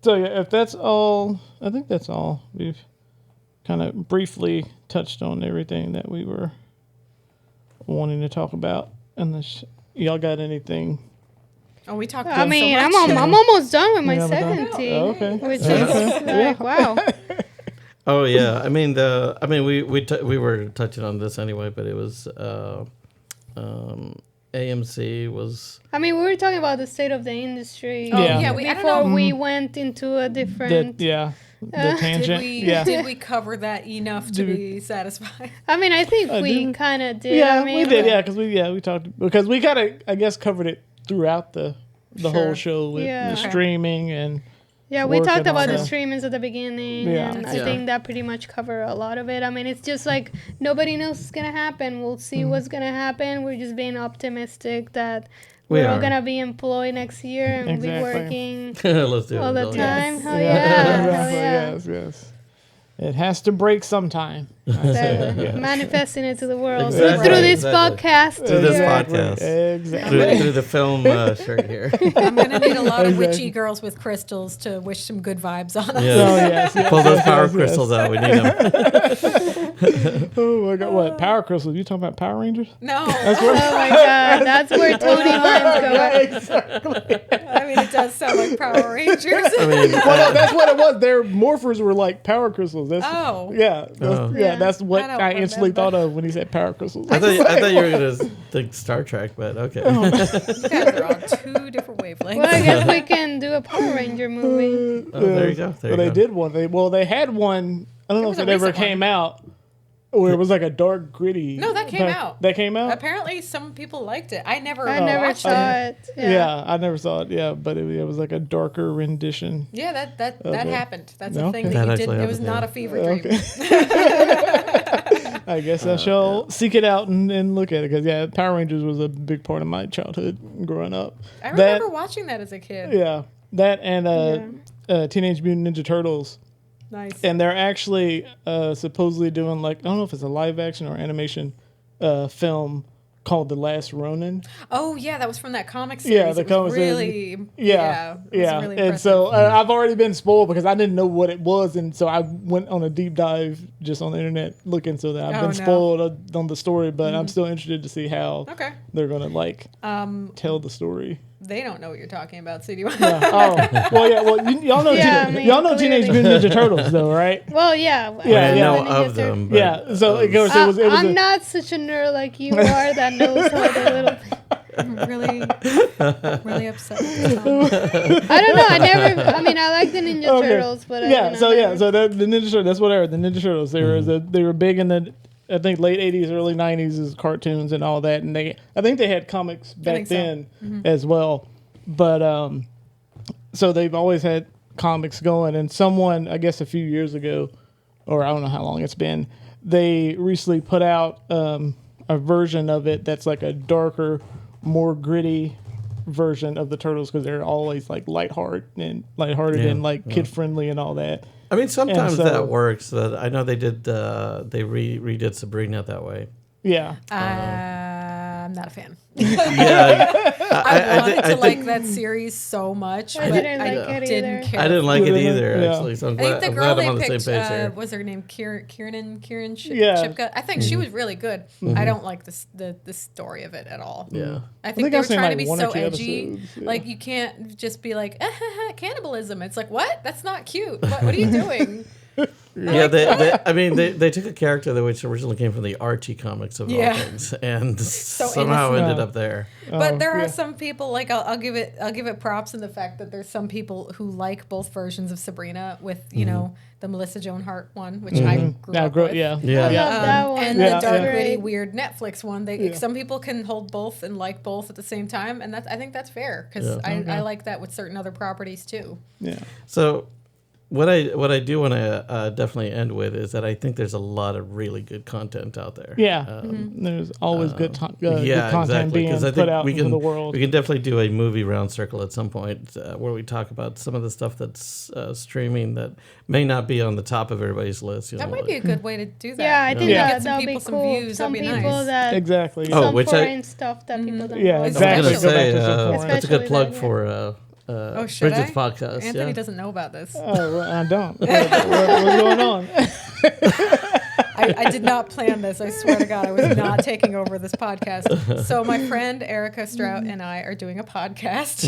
So yeah, if that's all, I think that's all. We've kind of briefly touched on everything that we were wanting to talk about. Unless y'all got anything. Oh, we talked. I mean, I'm almost done with my Yeah, second tea, okay. which is like wow. Oh yeah, I mean we were touching on this anyway, but it was AMC was. I mean, we were talking about the state of the industry. Oh Yeah. yeah, Before we went into a different. The tangent. Did we cover that enough to be satisfied? I mean, I think we kind of did. Yeah, I mean, we did. Yeah, because we talked because we kind of I guess covered it throughout the whole show with the streaming and. Yeah, we talked about the stuff. streamings at the beginning, and I Yeah. think that pretty much covered a lot of it. I mean, it's just like nobody knows what's going to happen. We'll see what's going to happen. We're just being optimistic that we're all going to be employed next year and be working Let's do all it. the time. Yes. Hell yeah. Hell yeah. Yes. It has to break sometime. Manifesting it to the world Exactly. through this podcast. Through this here. podcast. Exactly. Through the film shirt here. I'm gonna need a lot of witchy girls with crystals to wish some good vibes on us. Yeah. Oh, yes. Pull those power crystals out. We need them. Oh my God! What Power Crystals? You talking about Power Rangers? No, Oh my God, that's where Tony minds go. I mean it does sound like Power Rangers. I mean, Well, that's what it was. Their morphers were like Power Crystals. That's, Oh. That's what I don't I instantly remember. thought of when he said Power Crystals. I thought you were gonna think Star Trek, but okay. You guys are on two different wavelengths. Well, I guess we can do a Power Ranger movie. Oh, there you go. They did one. They had one. I don't know if was it a ever recent came out. Where it was like a dark, gritty. No, that came out. That came out. Apparently, some people liked it. I never saw it. Yeah, I never saw it. Yeah, but it was like a darker rendition. Yeah, that happened. That's a Okay. thing That that you did. actually It was happened, not yeah. a fever dream. Okay. I guess I shall seek it out and look at it because Power Rangers was a big part of my childhood growing up. I remember watching that as a kid. Yeah, that and Teenage Mutant Ninja Turtles. Nice. And they're actually supposedly doing like I don't know if it's a live action or animation film called The Last Ronin. Oh yeah, that was from that comic series. Yeah, the It was comic series. really, it was Yeah. really And impressive. so I've already been spoiled because I didn't know what it was, and so I went on a deep dive just on the internet looking. So that I've been spoiled on the story, but I'm still interested to see how they're gonna like tell the story. They don't know what you're talking about, so do you want Y'all know y'all know Teenage Mutant Ninja Turtles though, right? Well, yeah. I know of them. But, Yeah, so it goes. It was. I'm not such a nerd like you are that knows all the little things. I'm really upset. I don't know. I mean, I like the Ninja Turtles, but so the Ninja Turtles. That's what they were. The Ninja Turtles. They were big in the I think late 80s, early 90s is cartoons and all that, and I think they had comics back then as well. But so they've always had comics going, and someone I guess a few years ago, or I don't know how long it's been, they recently put out a version of it that's like a darker, more gritty version of the Turtles because they're always like lighthearted and like kid friendly and all that. I mean, sometimes that works. I know they did. They redid Sabrina that way. Yeah. I'm not a fan. Yeah, I wanted to like that series so much, I but didn't like it either. didn't care. I didn't like it either. Yeah. Actually, so I'm I think glad, the I'm girl glad I'm on they the picked, same page here. what's her name? Kieran Yeah. Shipka. I think she was really good. I don't like the story of it at all. Yeah. I think they I've were seen, trying like, to be one or so two edgy. episodes, yeah. Like you can't just be like cannibalism. It's like what? That's not cute. What are you doing? Yeah, I mean, they took a character that which originally came from the Archie comics of all things, and somehow innocent. ended up there. But there are some people like I'll give it props in the fact that there's some people who like both versions of Sabrina with know the Melissa Joan Hart one, which I grew up with. Yeah. I love that one. And That's the dark, great. gritty, weird Netflix one. Some people can hold both and like both at the same time, and I think that's fair because I like that with certain other properties too. Yeah. So, what I do want to definitely end with is that I think there's a lot of really good content out there. Yeah. There's always good content exactly, being I think put out we into can, the world. We can definitely do a movie round circle at some point where we talk about some of the stuff that's streaming that may not be on the top of everybody's list. That might be a good way to do that. Yeah, I think Get some that'll be people some cool. views. Some That'd be people nice. that Exactly. Oh, some which foreign stuff that people don't Yeah, watch. exactly. I was going to say Go back to some that's a good Especially plug that, for Bridget's podcast. Anthony doesn't know about this. Oh, well, I don't. What's going on? I did not plan this. I swear to God, I was not taking over this podcast. So my friend Erica Strout and I are doing a podcast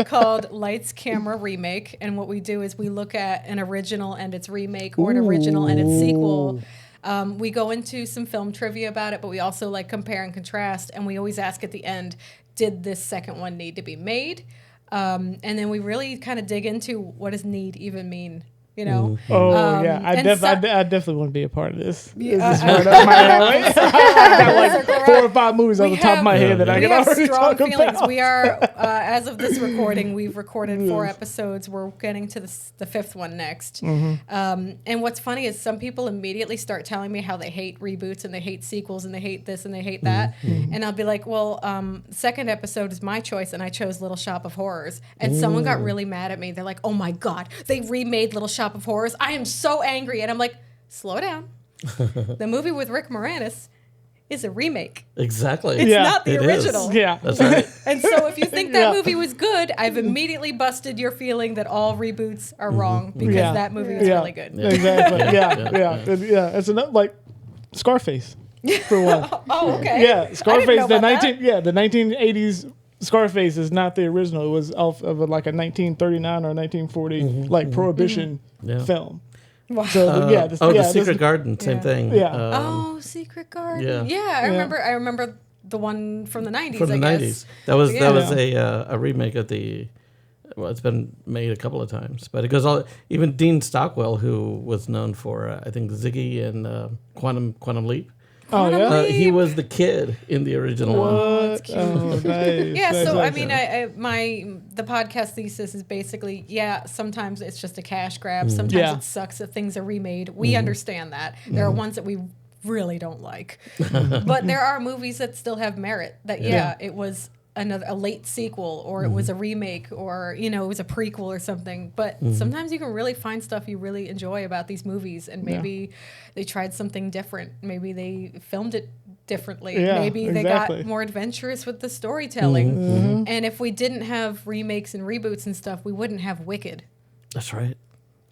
called Lights, Camera, Remake. And what we do is we look at an original and its remake or an original and its sequel. We go into some film trivia about it, but we also like compare and contrast. And we always ask at the end, did this second one need to be made? And then we really kind of dig into what does need even mean. You know? Yeah. I definitely want to be a part of this. Yeah, This is right up my alley. I got like 4 or 5 movies on the top of my head that I can already talk about. We are, as of this recording, we've recorded 4 episodes. We're getting to the 5th one next. And what's funny is some people immediately start telling me how they hate reboots and they hate sequels and they hate this and they hate that. And I'll be like, well, second episode is my choice and I chose Little Shop of Horrors. And someone got really mad at me. They're like, oh my God, they remade Little Shop of Horrors. I am so angry. And I'm like, slow down. The movie with Rick Moranis is a remake. Exactly. It's not the original. Is. Yeah. That's right. And so if you think that movie was good, I've immediately busted your feeling that all reboots are wrong because that movie was really good. Exactly. Yeah. It's enough, like Scarface for one. Oh, okay. Yeah, Scarface. The 1980s Scarface is not the original. It was off of like a 1939 or 1940 like Prohibition film. Wow. So the Secret Garden, same thing. Yeah. Secret Garden. Yeah, I remember the one from the 90s. From the 90s. That was a remake of the. Well, it's been made a couple of times, but it goes all. Even Dean Stockwell, who was known for I think Ziggy and Quantum Leap. Oh yeah, he was the kid in the original one. That's cute. Oh, nice. Yeah, so I mean, the podcast thesis is basically sometimes it's just a cash grab. Sometimes it sucks that things are remade. We understand that. There are ones that we really don't like, but there are movies that still have merit. That it was a late sequel or it was a remake or it was a prequel or something, but sometimes you can really find stuff you really enjoy about these movies, and maybe they tried something different, maybe they filmed it differently, maybe they got more adventurous with the storytelling. And if we didn't have remakes and reboots and stuff, we wouldn't have Wicked. That's right.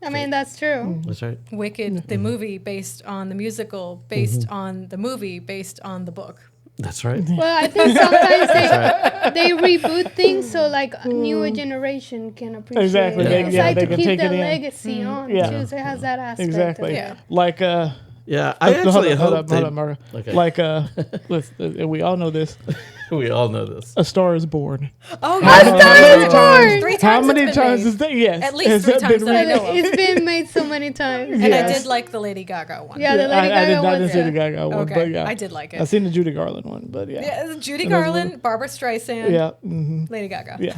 I mean, that's true. That's right. Wicked, the movie based on the musical, based on the movie, based on the book. That's right. Well, I think sometimes they reboot things so like a newer generation can appreciate Exactly. it. It's like they to can keep take the it in. legacy on too, so it has that aspect. Exactly. Of it. Like yeah, I actually hope hold up, Mara. Okay. Like we all know this. We all know this. A Star is Born. Oh, A Star is Born. 3 times. How many times is that? Yes, at least 3 times that I know of. It's been made so many times. And I did like the Lady Gaga one. Yeah, the Lady Gaga one. I didn't see the Gaga one, okay. but yeah, I did like it. I've seen the Judy Garland one, but yeah, Judy Garland, Barbara Streisand, Lady Gaga. Yeah.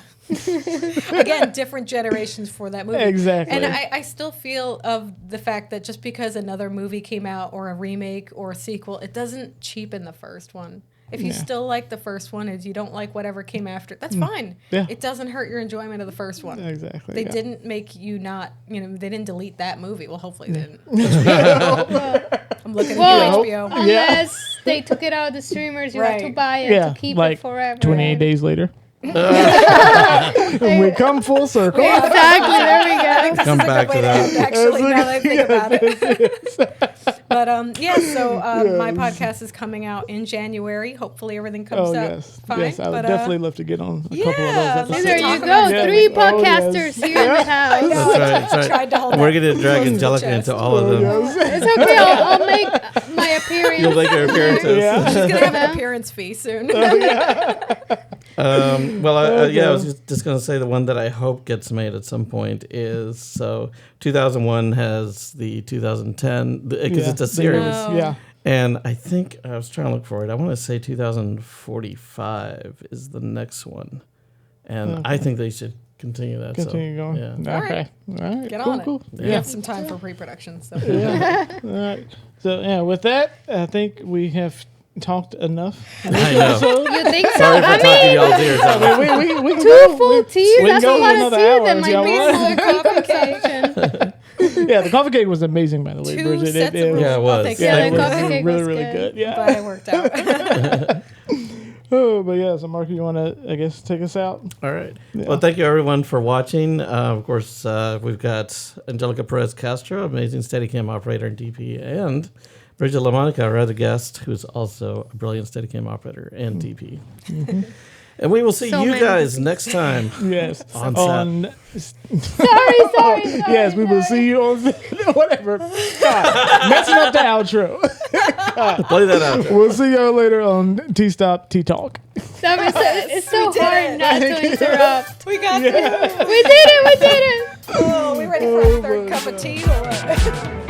Again, different generations for that movie. Exactly. And I still feel of the fact that just because another movie came out or a remake or a sequel, it doesn't cheapen the first one. If you still like the first one and you don't like whatever came after, that's fine. Yeah. It doesn't hurt your enjoyment of the first one. Exactly. They didn't make you not, they didn't delete that movie. Well, hopefully they didn't. I'm looking at you, HBO. Unless they took it out of the streamers, you have to buy it to keep it forever. 28 days later. We come full circle. Exactly. There we go. Come back to that. Actually, now that I think about it. But my podcast is coming out in January. Hopefully everything comes out fine. Yes, I would definitely love to get on a couple of those episodes. There you go. 3 podcasters here in the house. That's right. Tried to hold we're going to drag Angelica into all of them. It's okay. I'll make my appearance. You'll make your appearances. She's going to have an appearance fee soon. I was just going to say the one that I hope gets made at some point is 2001 has the 2010 because it's a series. Yeah. And I think I was trying to look for it. I want to say 2045 is the next one, and I think they should continue that. Continue going. Yeah. Okay. All right. Get on it. Cool. We have some time for pre-production. So. All right. So with that, I think we have talked enough. I know. You think so? Sorry for talking y'all's ears out. We 2 full teas? That's a lot of tea. That might hour, be more tea consumption. Yeah, the coffee cake was amazing, by the way, 2 Bridget. It was. Yeah, the coffee cake really, was really good. good. Yeah. But it worked out. Oh, but yeah, so Mark, you want to, I guess, take us out? All right. Yeah. Well, thank you, everyone, for watching. Of course, we've got Angelica Perez-Castro, amazing Steadicam operator and DP, and Bridget LaMonica, our other guest, who's also a brilliant Steadicam operator and DP. Mm-hmm. And we will see you guys next time. Yes. On Sorry. Yes, we will see you on whatever. God, messing up the outro. Play that out. We'll see y'all later on T-Stop T-Talk. It's so hard not to interrupt. We got this. We did it. Oh, we ready for a third cup of tea or what?